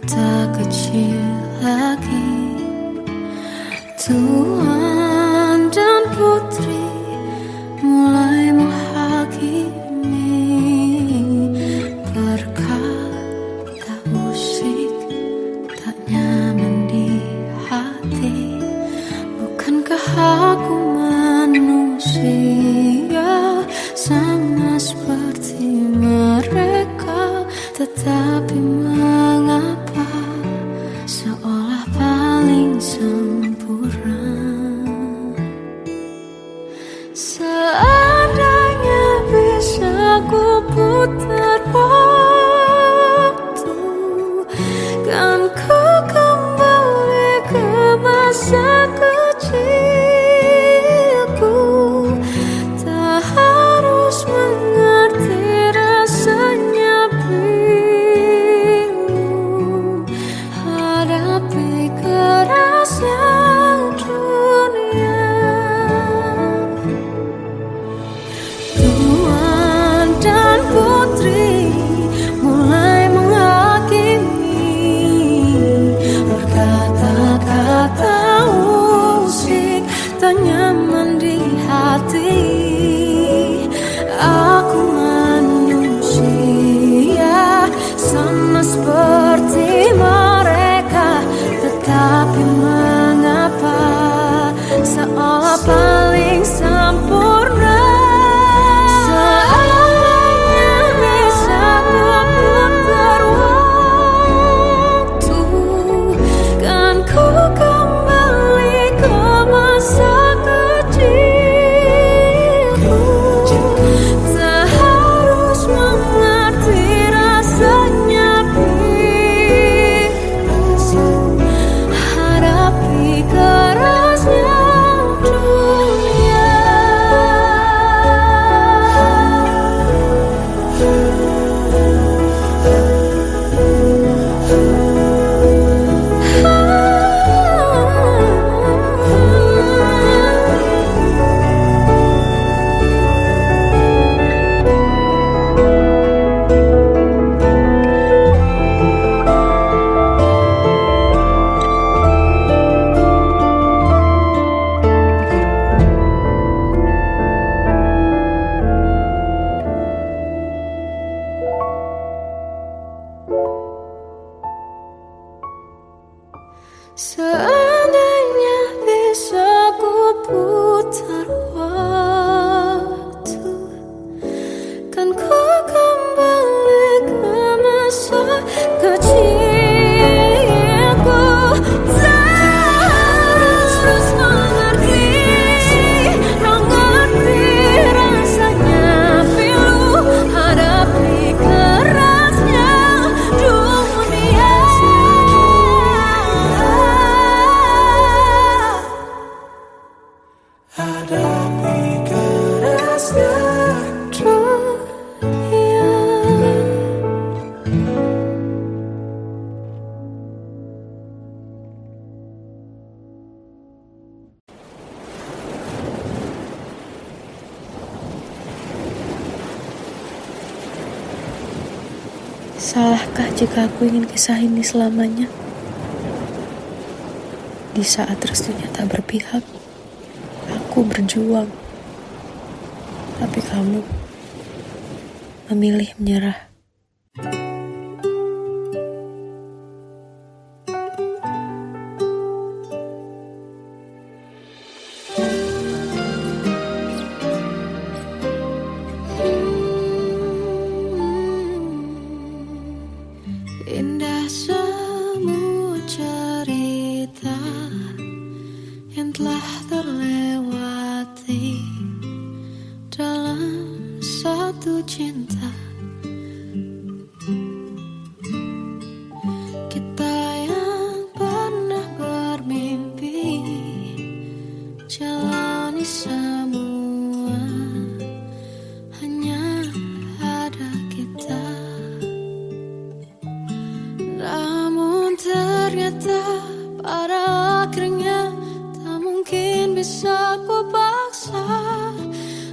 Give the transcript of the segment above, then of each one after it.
tak kecil lagi. Tuan dan putri mulai menghakimi berkata musik tak nyaman di hati. Bukankah aku manusia sama seperti mereka? Tetapi mengapa seolah paling sempurna? Seandainya bisa ku putar waktu, kan ku kembali ke masa kecilku. Tak harus mengerti rasanya bingung hadapi kerasnya dunia. Tuan dan putri mulai menghakimi berkata-kata musik tak nyaman di hati. Aku manusia sama seperti mereka, tetapi mengapa seolah paling sempurna? Seandainya bisa ku putar waktu, kan ku kembali ke masa kecilku. Tak harus mengerti rasanya bingung hadapi kerasnya dunia. Seandainya bisa ku putar waktu, kan ku kembali ke masa kecilku. Tak harus mengerti rasanya pilu hadapi kerasnya dunia. Hadapi kerasnya dunia. Salahkah jika aku ingin kisah ini selamanya? Di saat restunya tak berpihak, aku berjuang, tapi kamu memilih menyerah. Indah semua cerita yang telah terlewati dalam satu cinta. Kita yang pernah bermimpi jalani semua, hanya ada kita. Namun ternyata pada akhirnya tak mungkin bisa ku paksa.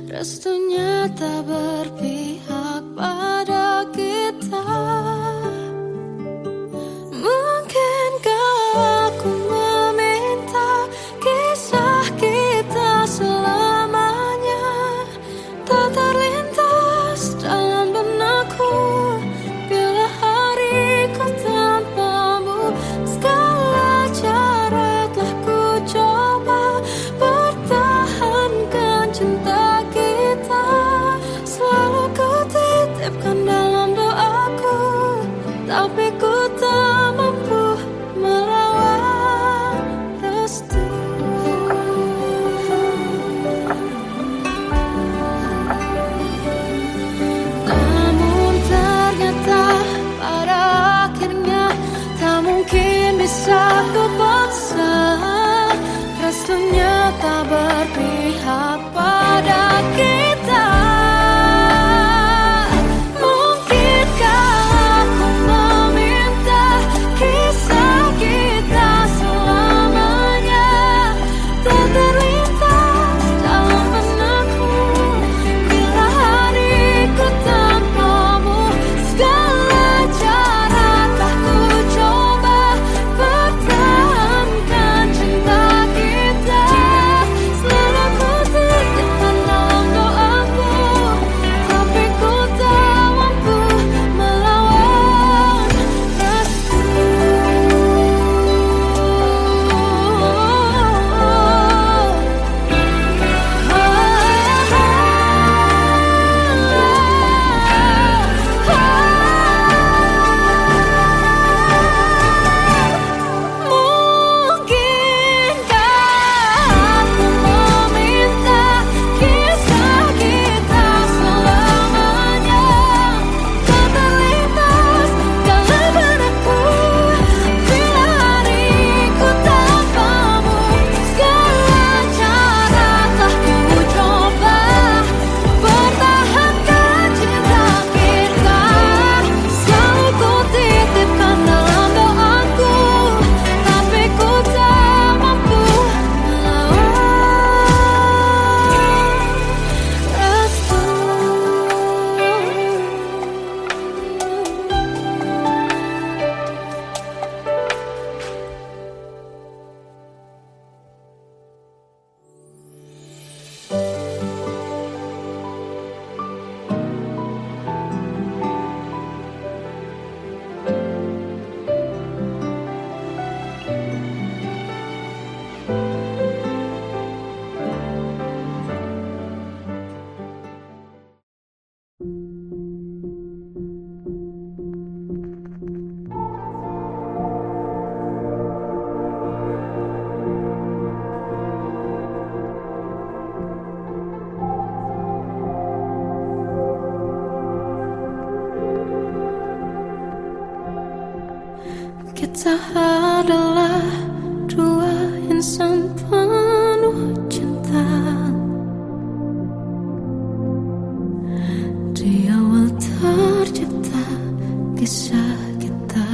Restunya tak berpihak pada kita. Kita adalah dua insan penuh cinta. Di awal tercipta kisah kita,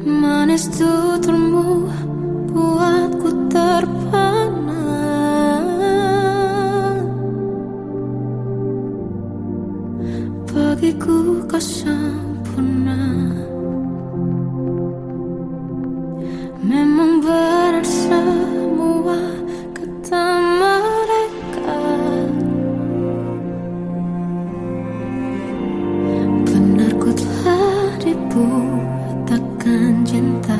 manis tuturmu buatku terpana. Bagiku kau sempurna. Memang benar semua kata mereka, benar ku telah dibutakan cinta.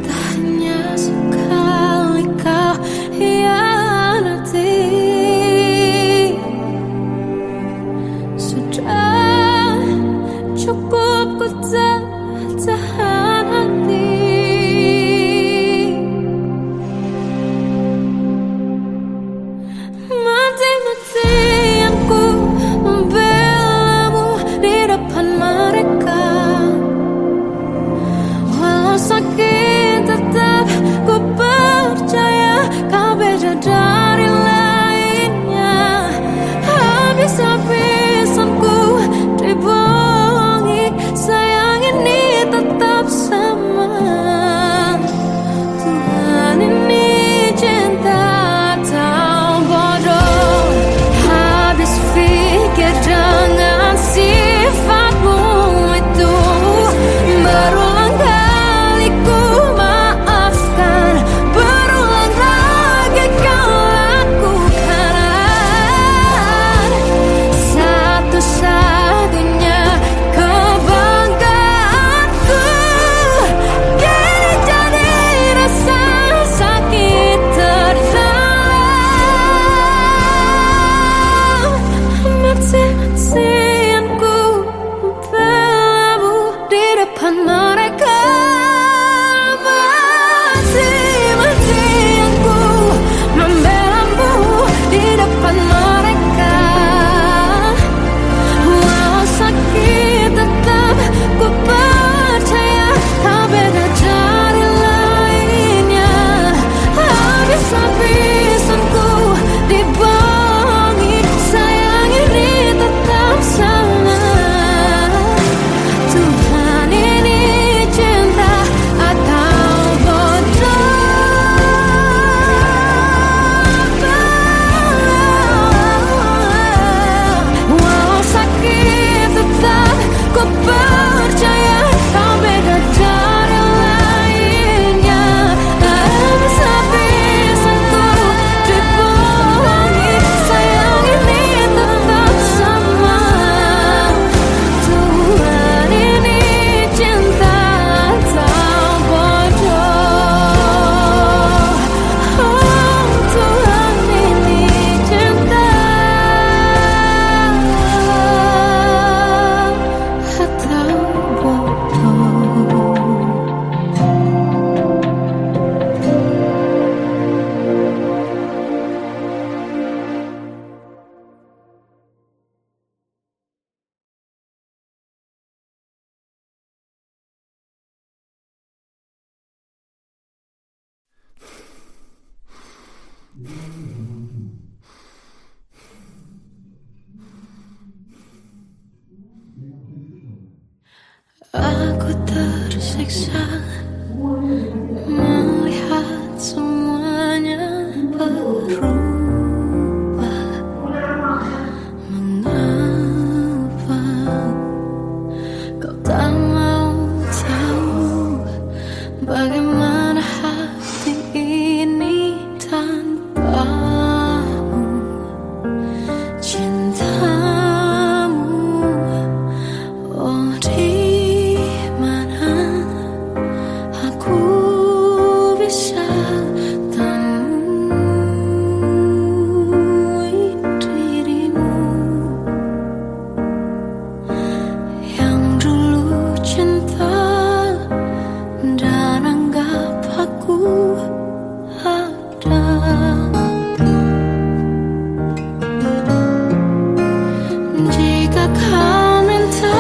Tak hanya sekali kau hianati, sudah cukup ku tahan hati. Mati-matian ku membelamu di depan mereka. Walau sakit tetap ku percaya kau beda dari lainnya. Habis-habisan ku dibohongi, sayang ini tetap sama. Tuhan ini cinta atau bodoh. Habis pikir dengan sifatmu itu, berulang kali ku maafkan, berulang lagi kau lakukan. Satu-satunya kebanggaanku kini jadi rasa sakit terdalam. Mati-matian ku membelamu di depan mereka. Mati-matian ku membelamu di depan mereka. Walau sakit tetap ku percaya kau beda dari lainnya. Habis-habisan ku dibohongi, sayang ini tetap sama. Tuhan ini cinta atau bodoh. Walau sakit tetap ku percaya kau beda dari lainnya. Habis-habisan ku dibohongi, sayang ini tetap sama. Tuhan ini cinta atau bodoh. Oh, Tuhan ini cinta atau bodoh. Aku tersiksa melihat semuanya berubah. Mengapa kau tak mau tahu bagaimana hati ini tanpamu? Cintamu, oh di mana aku bisa temui dirimu yang dulu cinta dan anggap aku ada. Jika kau minta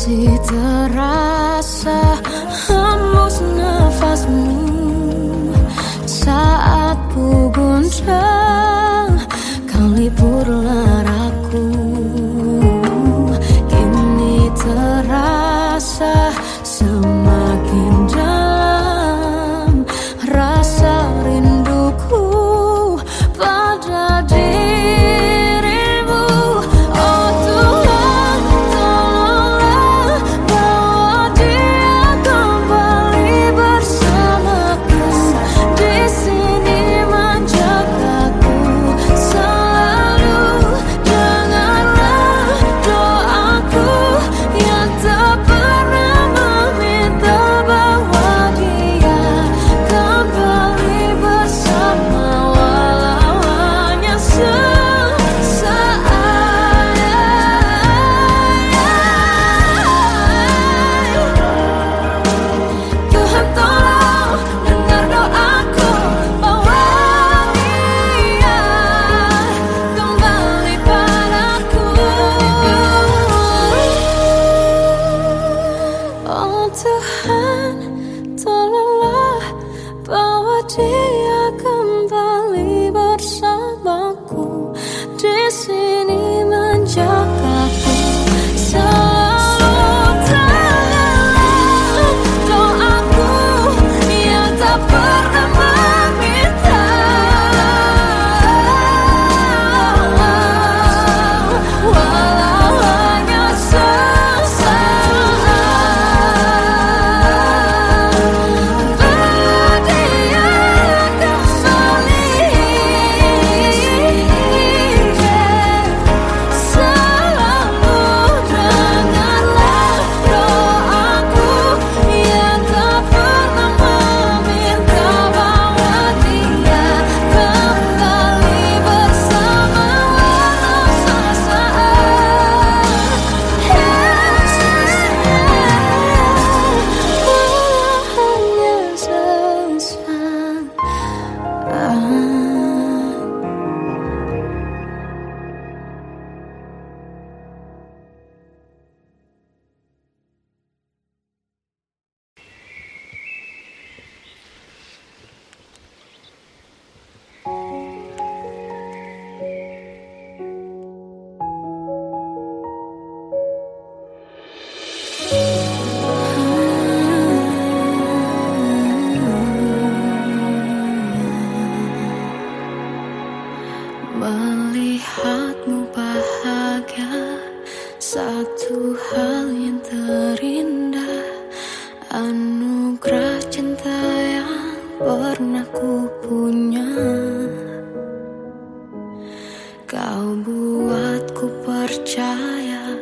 Masih terasa hembus nafasmu saat ku guncang kau liburlah raku. Kini terasa semakin dalam rasa rinduku pada dirimu. Oh Tuhan, tolonglah bawa dia kembali bersamaku. Di sini menjagaku selalu. Dengarlah doaku yang tak pernah meminta bawa dia kembali bersama, walau hanya sesaat. Tuhan tolong dengar doaku, bawa dia kembali padaku. Oh Tuhan, tolonglah bawa dia kembali bersamaku. Di sini menjagaku selalu. Dengarlah doaku yang tak pernah meminta, walau hanya sesaat. Bawa dia kembali selalu. Dengarlah doaku yang tak pernah meminta, bawa dia kembali bersama, walau sesaat. Walau hanya sesaat. Melihatmu bahagia, satu hal yang terindah, anugerah cinta yang pernah ku punya. Kau buatku percaya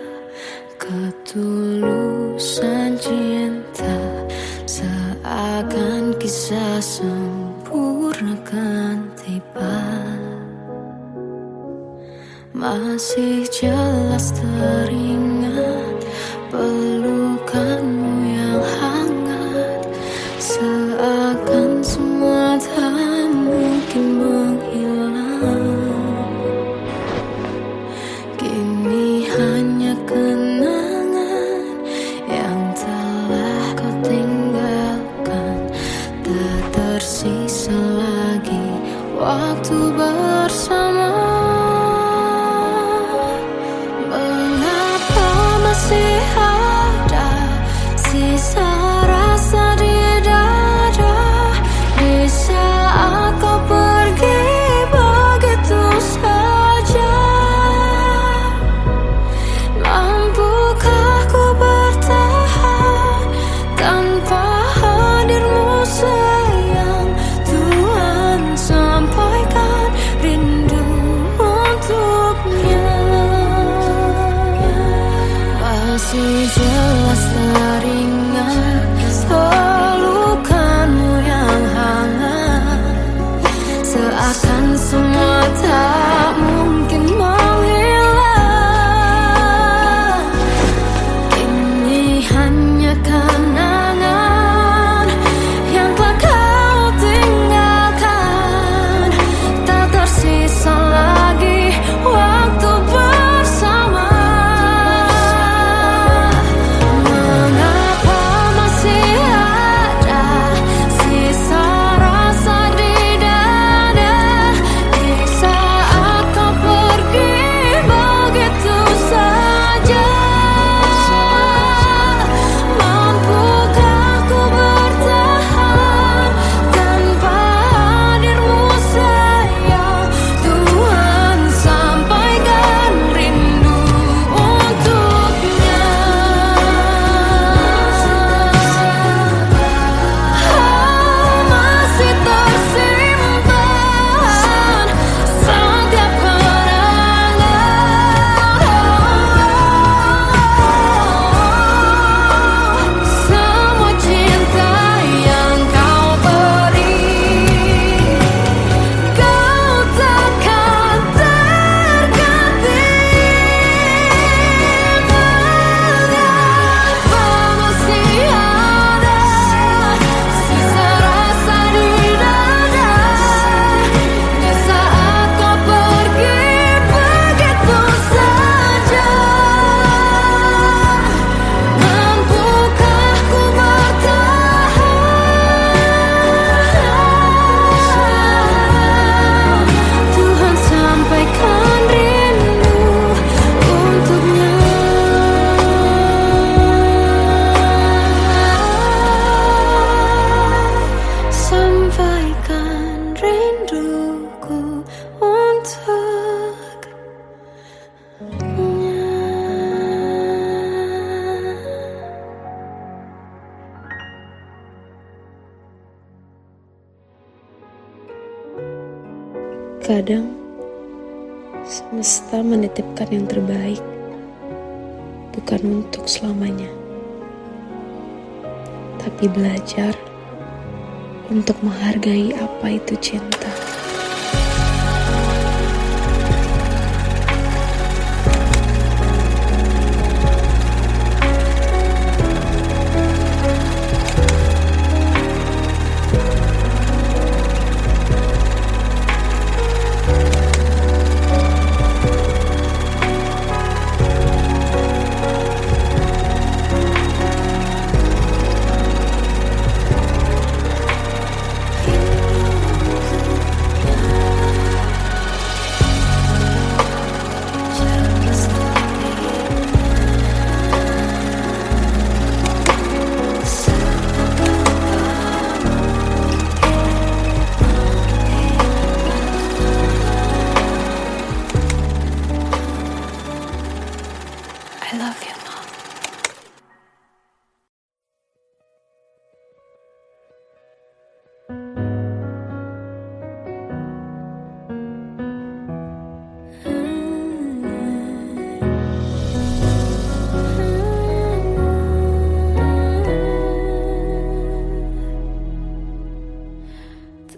ketulusan cinta, seakan kisah sempurna kan tiba. Masih jelas teringat pelukanmu yang hangat, seakan semua tak mungkin menghilang. Kini hanya kenangan yang telah kau tinggalkan, tak tersisa lagi waktu bersama. Masih ada sisa rasa di dada di saat kau pergi begitu saja. Mampukah ku bertahan tanpa hadirmu sayang? Tuhan sampaikan rindu untuknya. Masih jelas teringat pelukanmu yang hangat, seakan semua tak mungkin menghilang. Kini hanya kenangan yang telah kau tinggalkan, tak tersisa lagi waktu bersama. rinduku untuknya. Kadang semesta menitipkan yang terbaik, bukan untuk selamanya, tapi belajar untuk menghargai apa itu cinta. I love you, Mom.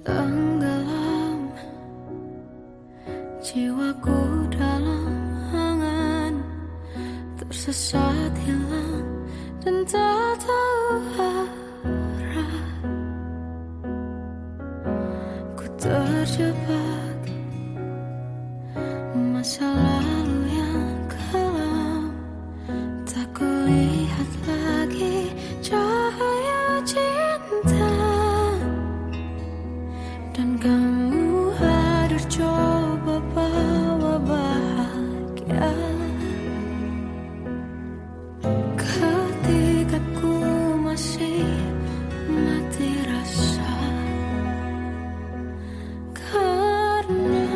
Tenggelam jiwaku dalam angan, tersesat hilang dan tak tahu arah. Ku terjebak masa lalu yang kelam, tak kulihat lagi cahaya cinta. Dan kamu hadir coba bawa bahagia ketika ku masih mati rasa. Karena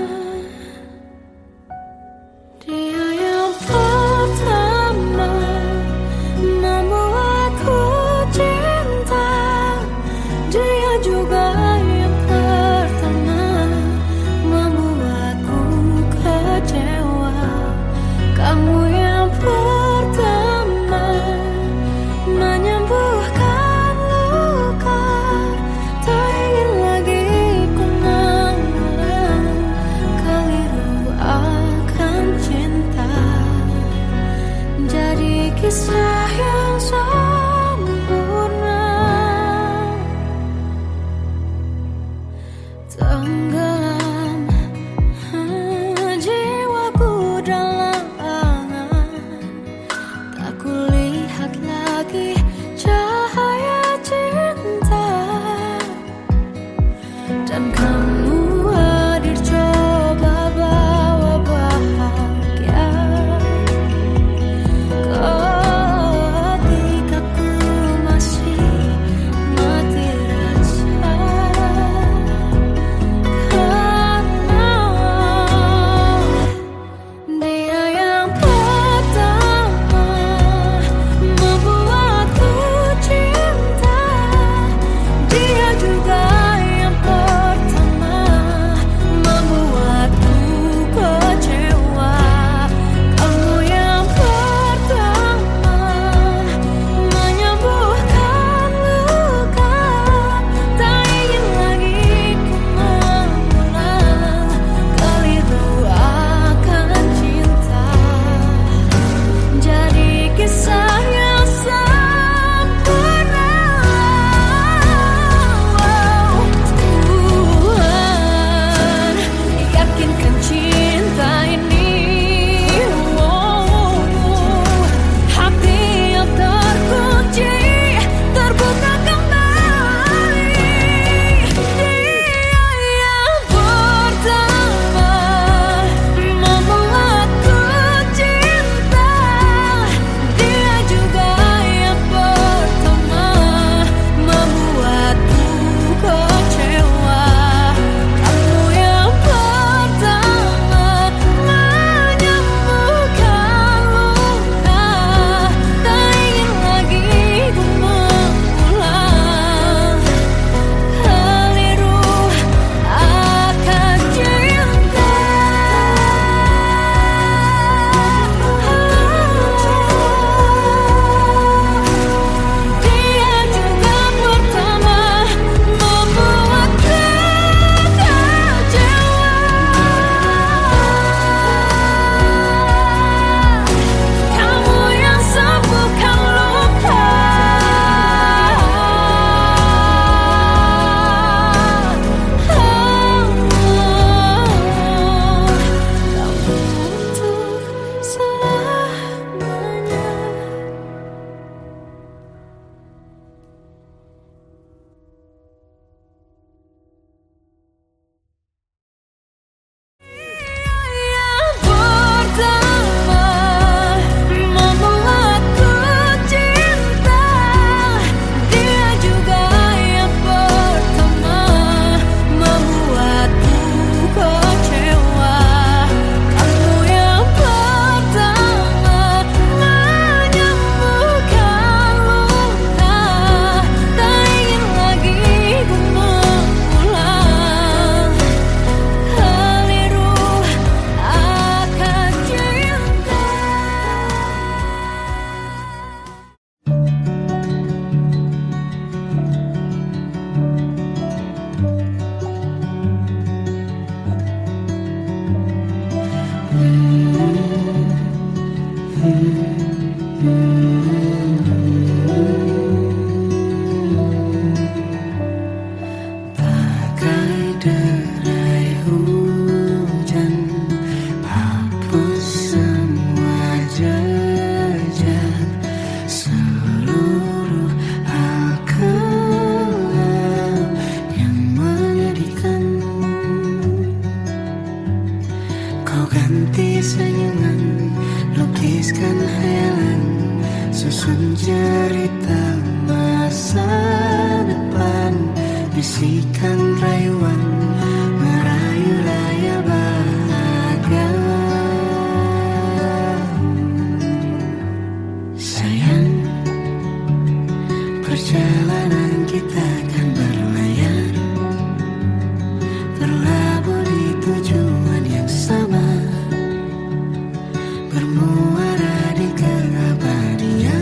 ganti senyuman, lukiskan hayalan, susun cerita masa depan, bisikan rayuan, merayu raya bahagia. Sayang, perjalanan kita akan berlayar, berlabuh di tujuan yang sama, bermuara di keabadian.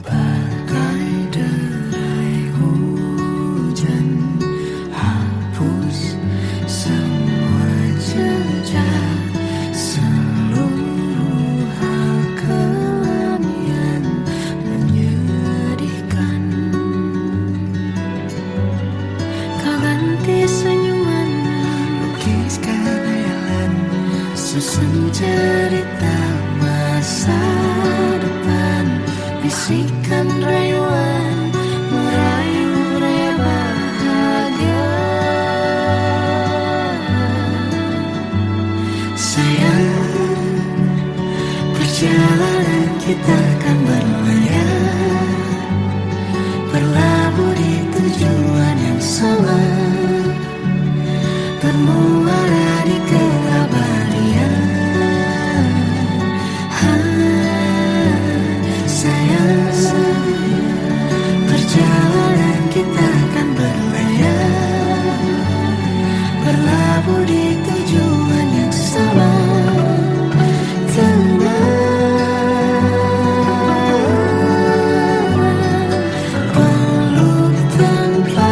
Bagai derai hujan, hapus semua jejak, seluruh hal kelam yang menyedihkan. Kau ganti senyuman, lukiskan hayalan, susun cerita masa depan, bisikan rayuan, merayu raya bahagia. Sayang, perjalanan kita akan berlayar, berlabuh di tujuan yang sama, bermuara di keabadian. Sayang, perjalanan kita akan berlayar, berlabuh di tujuan yang sama. Peluk tanpa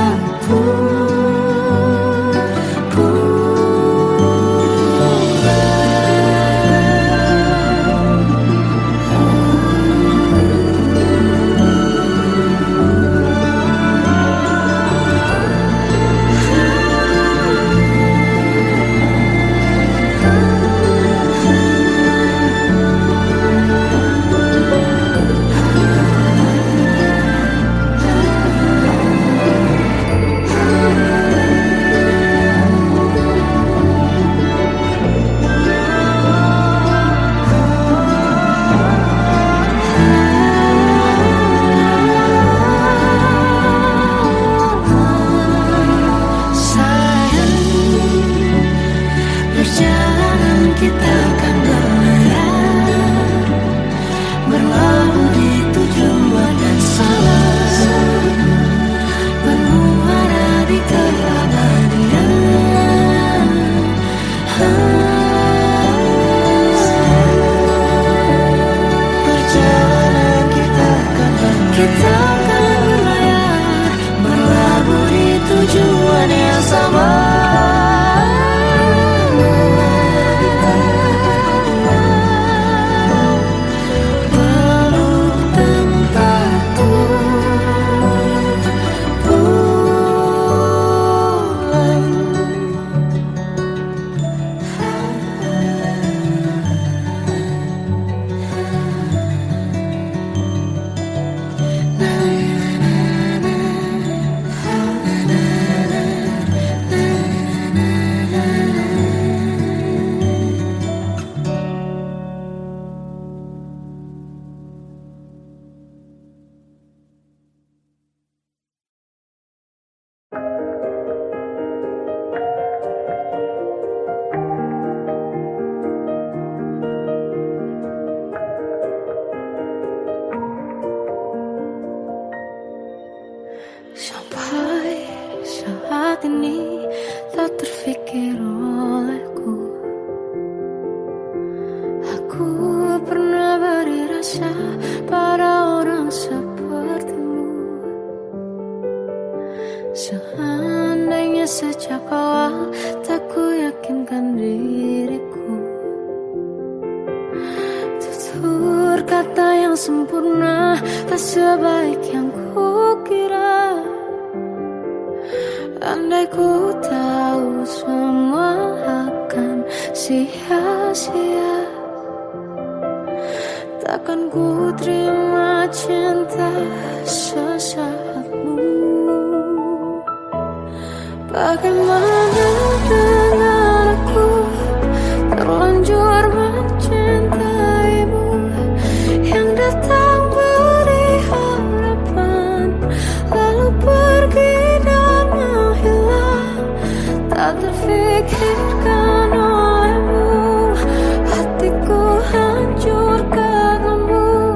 Sampai saat ini tak terfikir olehku, aku pernah beri rasa pada orang sepertimu. Seandainya sejak awal tak ku yakinkan diriku, tutur kata yang sempurna tak sebaik yang kukira. Andai ku tahu semua akan sia-sia, takkan ku terima cinta sesaatmu. Bagaimana dengan aku, terlanjur mencintaimu, yang datang beri harapan, lalu pergi dan menghilang, tak terfikirkan olehmu. Hatiku hancur karenamu,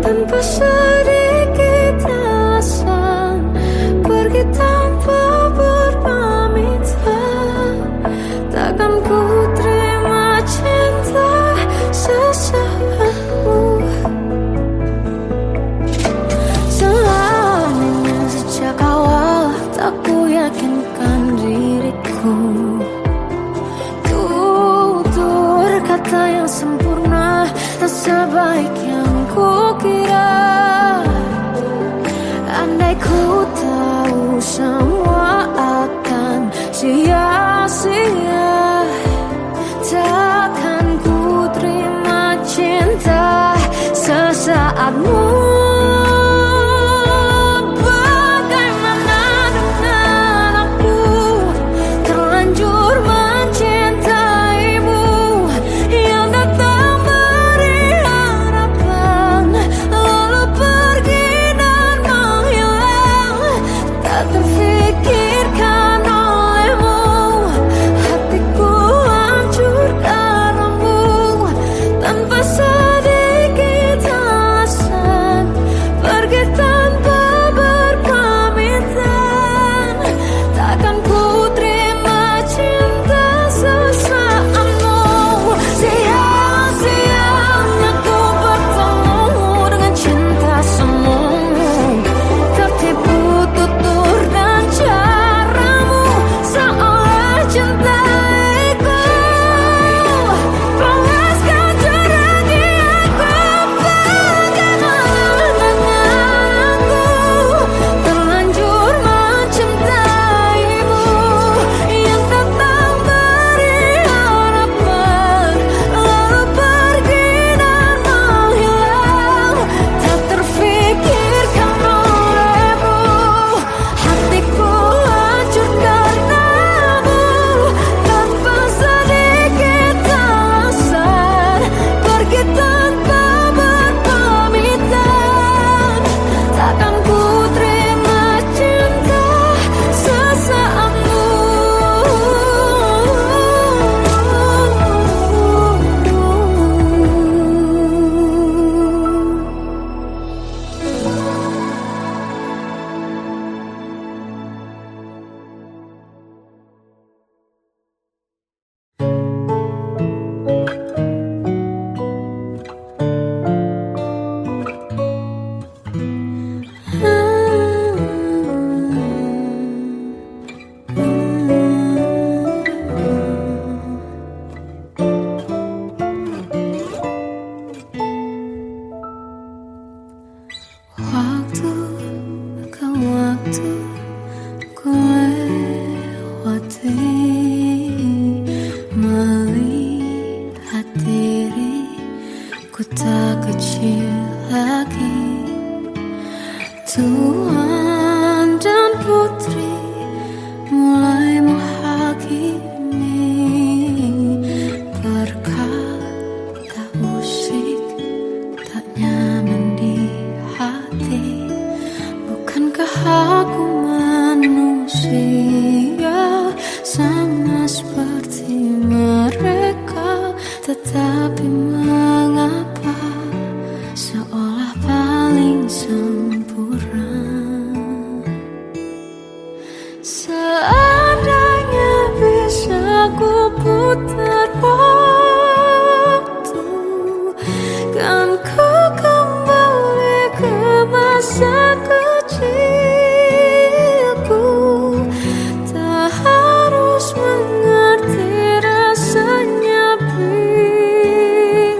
tanpa sedikit alasan, pergi tanpa berpamitan. Takkan ku terima cinta sesaatmu. Selamanya sejak awal tak ku yakinkan diriku, tutur kata yang sempurna tak sebaik yang ku kira. Andai ku tahu semua akan sia-sia, takkan ku terima cinta sesaatmu. Bagaimana dengan aku, terlanjur mencintaimu, yang datang beri harapan, lalu pergi dan menghilang, tak terfikirkan olehmu. Hatiku hancur karenamu, tanpa sedikit alasan, pergi tanpa berpamitan. Takkan ku terima cinta sesaatmu. Sia-sianya ku bertemu dengan cinta semu, tertipu tutur dan caramu, seolah cintaiku. Panaskan curahi aku. Bagaimana dengan aku, terlanjur mencintaimu, yang datang beri harapan, lalu pergi dan menghilang, tak terfikirkan olehmu. Hatiku hancur karenamu, tanpa sedikit alasan, pergi tanpa berpamitan. Takkan ku terima cinta sesaatmu. Waktu ke waktu ku lewati, melihat diriku tak kecil lagi. Tuan dan putri mulai menghakimi, berkata usik tak nyaman di hati. Bukankah aku manusia sama seperti mereka, tetapi mengapa seolah paling sempurna? Seandainya bisa ku putar waktu, kan ku kembali ke masa kecilku. Tak harus mengerti rasanya bingung,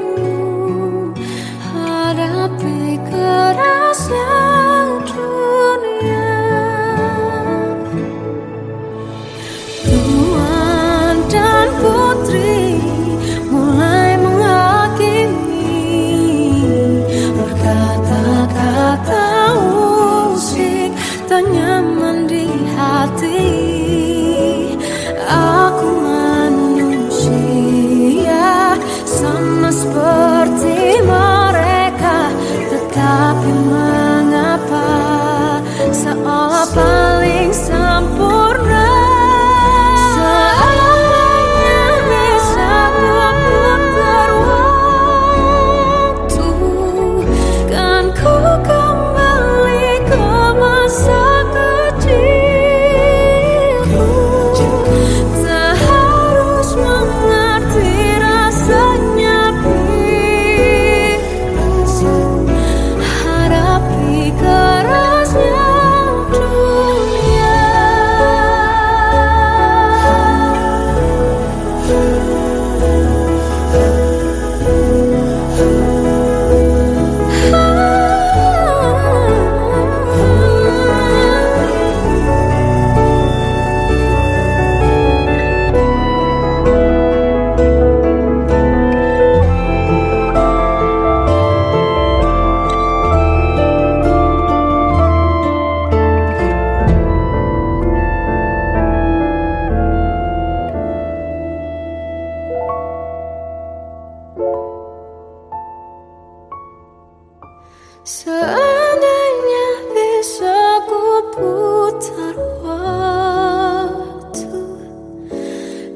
Seandainya bisa ku putar waktu,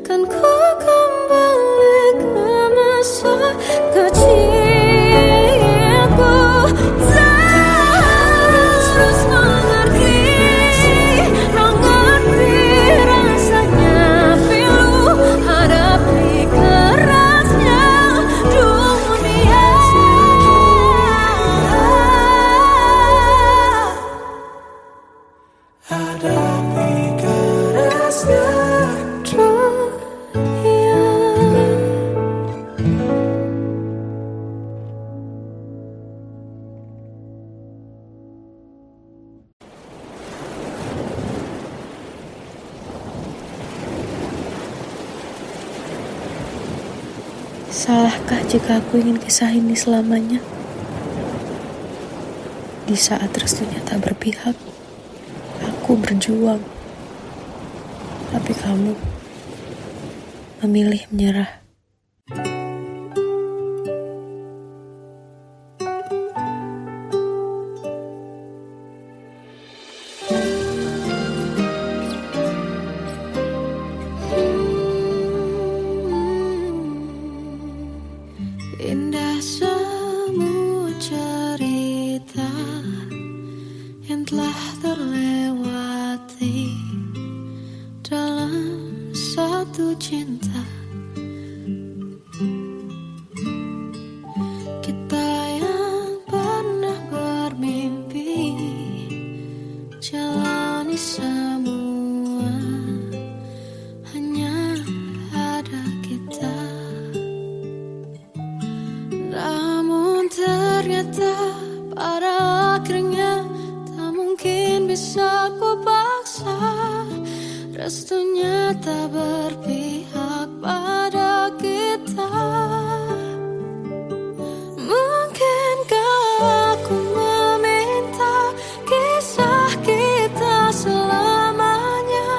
kan ku kembali ke masa kecilku. Terus mengerti rasanya pilu hadapi kerasnya dunia. Hadapi kerasnya dunia. Salahkah jika aku ingin kisah ini selamanya? Di saat restunya tak berpihak, aku berjuang. Tapi kamu memilih menyerah. Indah semua cerita yang telah terlewati dalam satu cinta. Kita yang pernah bermimpi jalani semua, hanya ada kita. Namun ternyata pada akhirnya tak mungkin bisa ku paksa. Restunya tak berpihak pada kita. Mungkinkah aku meminta kisah kita selamanya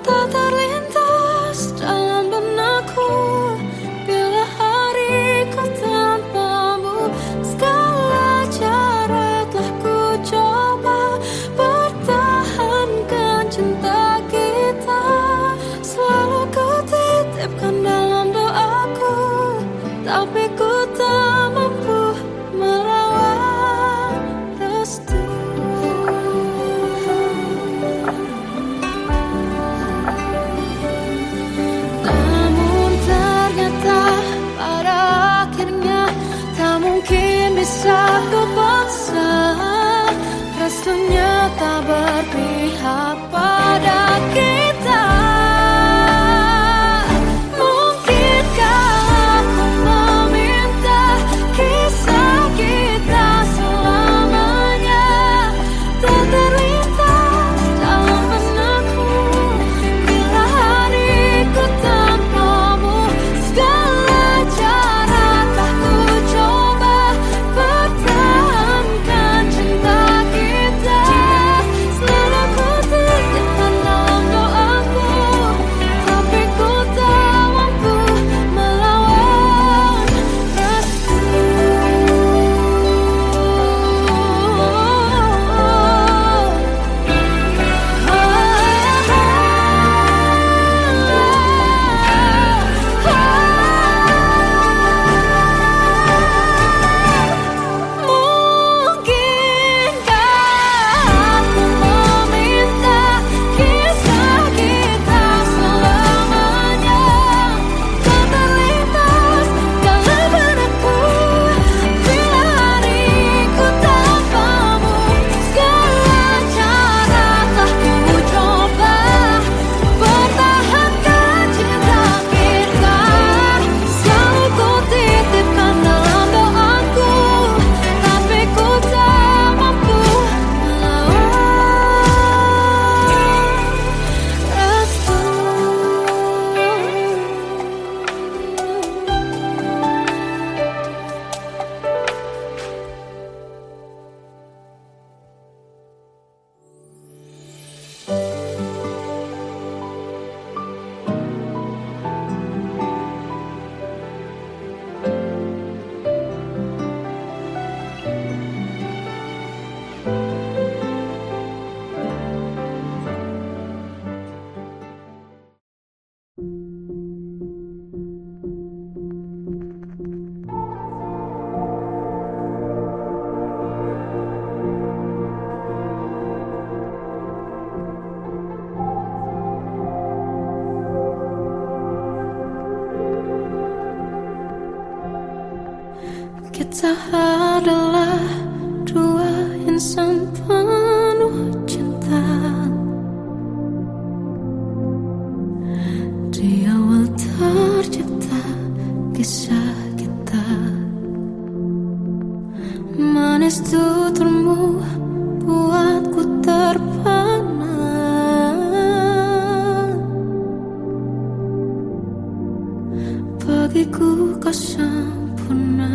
tak terlintas dalam benakku bila hariku tanpamu. Segala cara telah ku coba pertahankan cinta kita. Selalu ku Kita adalah dua insan penuh cinta. Di awal tercipta kisah kita, manis tuturmu buatku terpana. Bagiku kau sempurna.